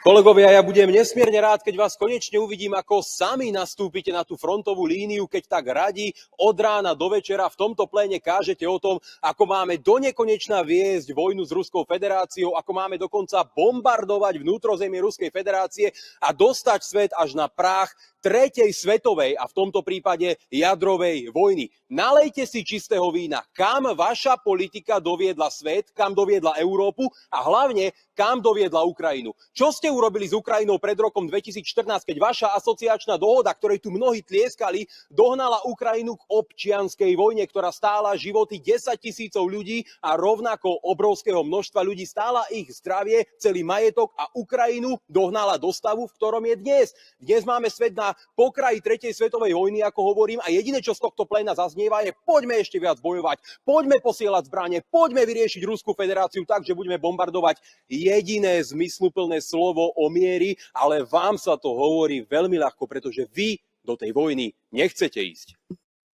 Kolegovia, ja budem nesmierne rád, keď vás konečne uvidím, ako sami nastúpite na tú frontovú líniu, keď tak radi od rána do večera v tomto pléne kážete o tom, ako máme donekonečna viesť vojnu s Ruskou federáciou, ako máme dokonca bombardovať vnútrozemie Ruskej federácie a dostať svet až na prach tretej svetovej a v tomto prípade jadrovej vojny. Nalejte si čistého vína, kam vaša politika doviedla svet, kam doviedla Európu a hlavne kam doviedla Ukrajinu. Čo ste urobili s Ukrajinou pred rokom 2014, keď vaša asociačná dohoda, ktorej tu mnohí tlieskali, dohnala Ukrajinu k občianskej vojne, ktorá stála životy 10 000 ľudí a rovnako obrovského množstva ľudí, stála ich zdravie, celý majetok a Ukrajinu dohnala do stavu, v ktorom je dnes. Dnes máme svet na pokraji tretej svetovej vojny, ako hovorím, a jediné, čo z tohto pléna zaznieva, je poďme ešte viac bojovať, poďme posielať zbrane, poďme vyriešiť Ruskú federáciu tak, že budeme bombardovať. Jediné zmysluplné slovo o mieri, ale vám sa to hovorí veľmi ľahko, pretože vy do tej vojny nechcete ísť.